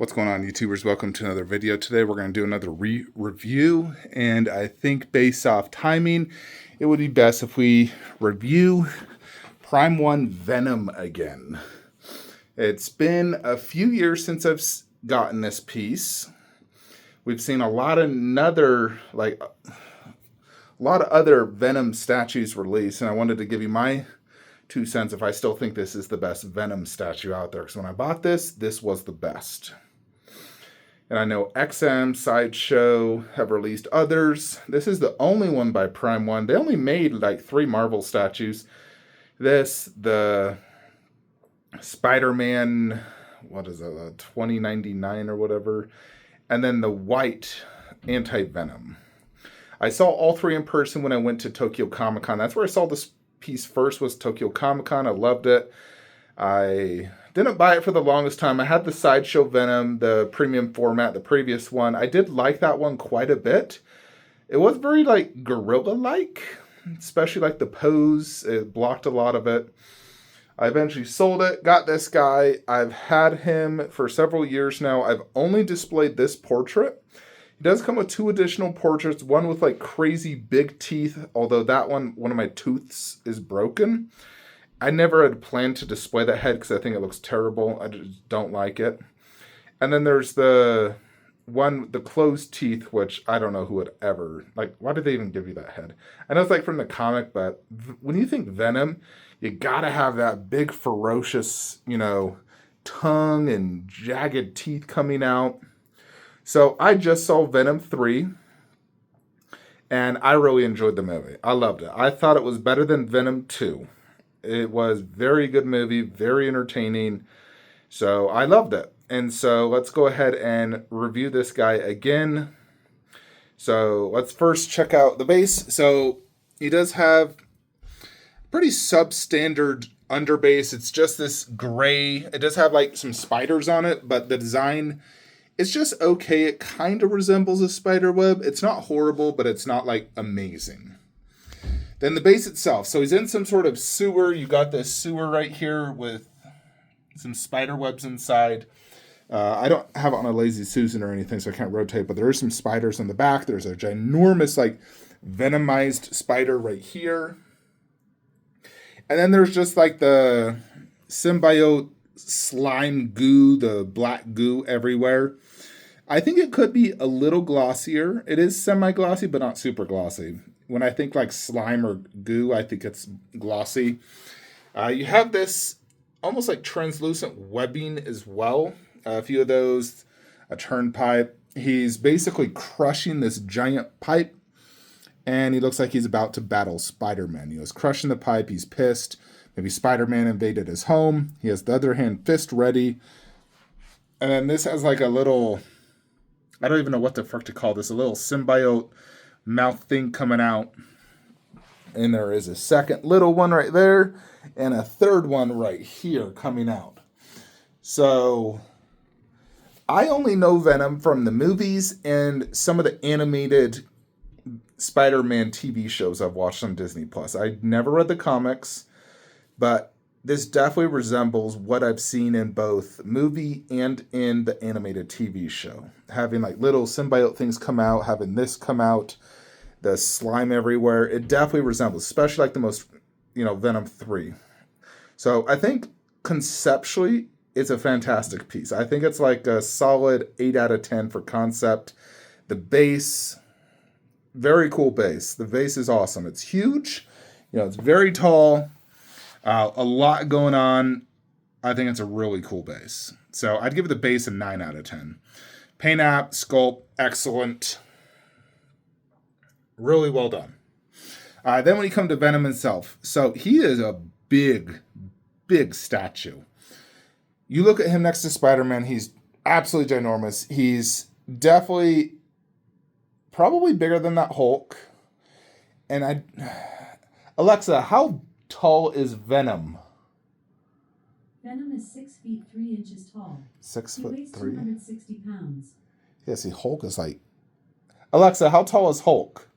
What's going on, YouTubers? Welcome to another video. Today we're going to do another review, and I think based off timing, it would be best if we review Prime 1 Venom again. It's been a few years since I've gotten this piece. We've seen a lot of other Venom statues released, and I wanted to give you my 2 cents if I still think this is the best Venom statue out there. Because when I bought this was the best. And I know XM, Sideshow have released others. This is the only one by Prime 1. They only made like 3 Marvel statues. This, the Spider-Man, what is it, 2099 or whatever. And then the white anti-Venom. I saw all 3 in person when I went to Tokyo Comic Con. That's where I saw this piece first, was Tokyo Comic Con. I loved it. I didn't buy it for the longest time. I had the Sideshow Venom, the premium format, the previous one. I did like that one quite a bit. It was very like gorilla-like, especially like the pose. It blocked a lot of it. I eventually sold it, got this guy. I've had him for several years now. I've only displayed this portrait. He does come with 2 additional portraits, one with like crazy big teeth, although that one of my tooths is broken. I never had planned to display that head because I think it looks terrible. I just don't like it. And then there's the one, the closed teeth, which I don't know who would ever, like, why did they even give you that head? I know it's like from the comic, but when you think Venom, you gotta have that big ferocious, tongue and jagged teeth coming out. So I just saw Venom 3, and I really enjoyed the movie. I loved it. I thought it was better than Venom 2. It was very good movie, very entertaining. So I loved it. And so let's go ahead and review this guy again. So let's first check out the base. So he does have pretty substandard underbase. It's just this gray. It does have like some spiders on it, but the design is just okay. It kind of resembles a spider web. It's not horrible, but it's not like amazing. Then the base itself. So he's in some sort of sewer. You got this sewer right here with some spider webs inside. I don't have it on a Lazy Susan or anything, so I can't rotate, but there are some spiders in the back. There's a ginormous, like, venomized spider right here. And then there's just, like, the symbiote slime goo, the black goo everywhere. I think it could be a little glossier. It is semi-glossy, but not super glossy. When I think like slime or goo, I think it's glossy. You have this almost like translucent webbing as well. A few of those, a turnpipe. He's basically crushing this giant pipe, and he looks like he's about to battle Spider-Man. He was crushing the pipe. He's pissed. Maybe Spider-Man invaded his home. He has the other hand fist ready. And then this has like a little, I don't even know what the frick to call this, a little symbiote mouth thing coming out. And there is a second little one right there and a third one right here coming out. So I only know Venom from the movies and some of the animated Spider-Man TV shows I've watched on Disney Plus. I never read the comics, but this definitely resembles what I've seen in both movie and in the animated TV show. Having like little symbiote things come out, having this come out, the slime everywhere. It definitely resembles, especially like the most, Venom 3. So I think conceptually, it's a fantastic piece. I think it's like a solid 8 out of 10 for concept. The base, very cool base. The base is awesome. It's huge. It's very tall. A lot going on. I think it's a really cool base. So I'd give the base a 9 out of 10. Paint app, sculpt, excellent. Really well done. Then when you come to Venom himself, so he is a big, big statue. You look at him next to Spider-Man, he's absolutely ginormous. He's definitely probably bigger than that Hulk. And Alexa, how tall is Venom? Venom is 6 feet 3 inches tall. 6 he foot weighs 3? 260 pounds. Yeah, see, Hulk is like... Alexa, how tall is Hulk?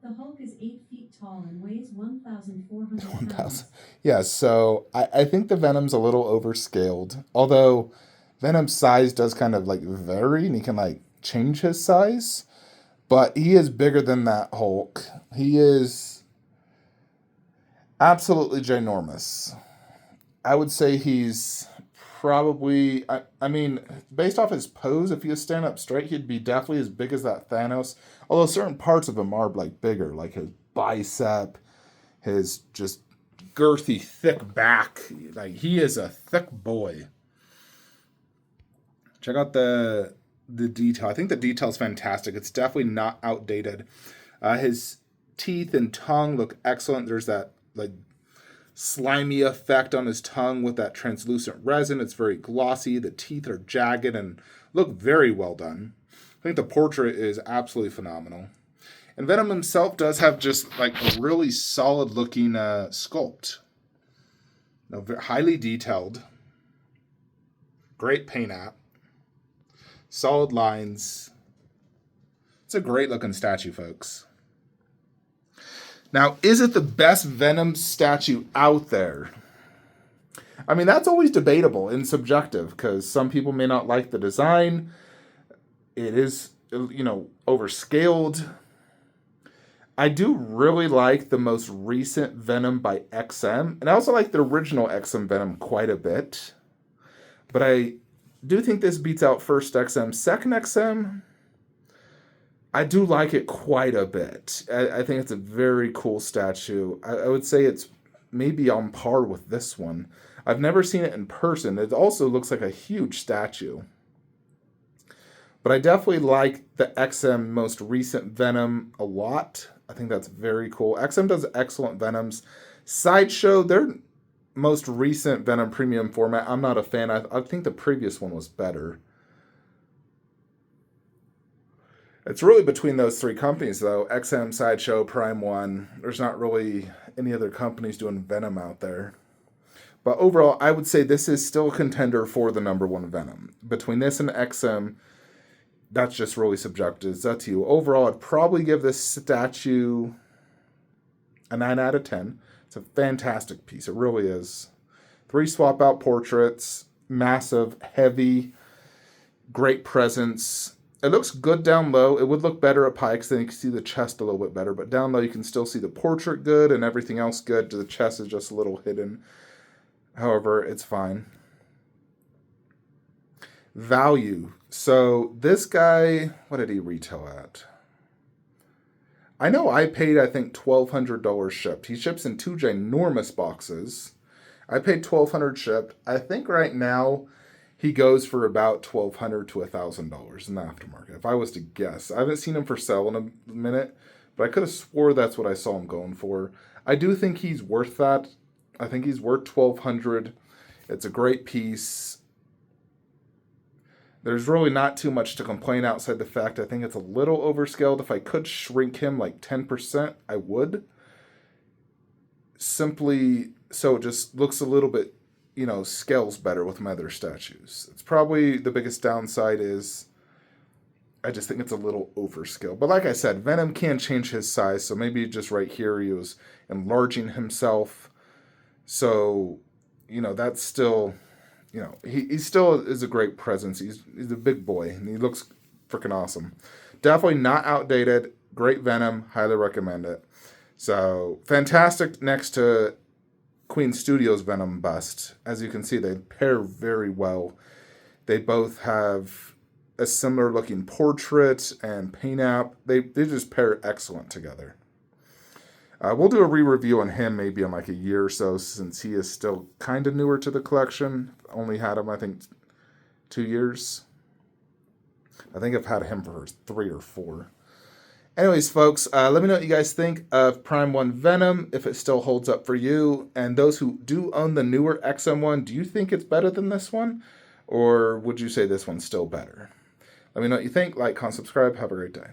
The Hulk is 8 feet tall and weighs 1,400 pounds. 1,000. Yeah, so I think the Venom's a little overscaled. Although Venom's size does kind of like vary, and he can like change his size, but he is bigger than that Hulk. He is absolutely ginormous. I would say he's probably, I mean, based off his pose, if he was stand up straight, he'd be definitely as big as that Thanos. Although certain parts of him are like bigger, like his bicep, his just girthy, thick back. Like he is a thick boy. Check out the detail. I think the detail's fantastic. It's definitely not outdated. His teeth and tongue look excellent. There's that like slimy effect on his tongue with that translucent resin. It's very glossy. The teeth are jagged and look very well done. I think the portrait is absolutely phenomenal. And Venom himself does have just like a really solid looking sculpt. Highly detailed. Great paint app. Solid lines. It's a great looking statue, folks. Now, is it the best Venom statue out there? I mean, that's always debatable and subjective because some people may not like the design. It is, overscaled. I do really like the most recent Venom by XM. And I also like the original XM Venom quite a bit. But I do think this beats out first XM. Second XM, I do like it quite a bit. I think it's a very cool statue. I would say it's maybe on par with this one. I've never seen it in person. It also looks like a huge statue. But I definitely like the XM most recent Venom a lot. I think that's very cool. XM does excellent Venoms. Sideshow, their most recent Venom premium format, I'm not a fan. I think the previous one was better. It's really between those three companies, though. XM, Sideshow, Prime One. There's not really any other companies doing Venom out there. But overall, I would say this is still a contender for the number one Venom. Between this and XM, that's just really subjective. It's up to you. Overall, I'd probably give this statue a 9 out of 10. It's a fantastic piece. It really is. 3 swap out portraits. Massive, heavy, great presence. It looks good down low. It would look better up high because then you can see the chest a little bit better. But down low, you can still see the portrait good and everything else good. The chest is just a little hidden. However, it's fine. Value. So this guy, what did he retail at? I know I paid, I think, $1,200 shipped. He ships in 2 ginormous boxes. I paid $1,200 shipped. I think right now he goes for about $1,200 to $1,000 in the aftermarket, if I was to guess. I haven't seen him for sale in a minute, but I could have swore that's what I saw him going for. I do think he's worth that. I think he's worth $1,200. It's a great piece. There's really not too much to complain outside the fact I think it's a little overscaled. If I could shrink him like 10%, I would. Simply so it just looks a little bit, scales better with my other statues. It's probably the biggest downside is I just think it's a little overscaled. But like I said, Venom can change his size. So maybe just right here he was enlarging himself. So, that's still... he still is a great presence. He's a big boy, and he looks freaking awesome. Definitely not outdated. Great Venom. Highly recommend it. So, fantastic next to Queen Studios Venom bust. As you can see, they pair very well. They both have a similar looking portrait and paint app. They just pair excellent together. We'll do a re-review on him maybe in like a year or so, since he is still kind of newer to the collection. Only had him, I think, 2 years. I think I've had him for 3 or 4. Anyways, folks, let me know what you guys think of Prime 1 Venom, if it still holds up for you. And those who do own the newer XM1, do you think it's better than this one? Or would you say this one's still better? Let me know what you think. Like, comment, subscribe. Have a great day.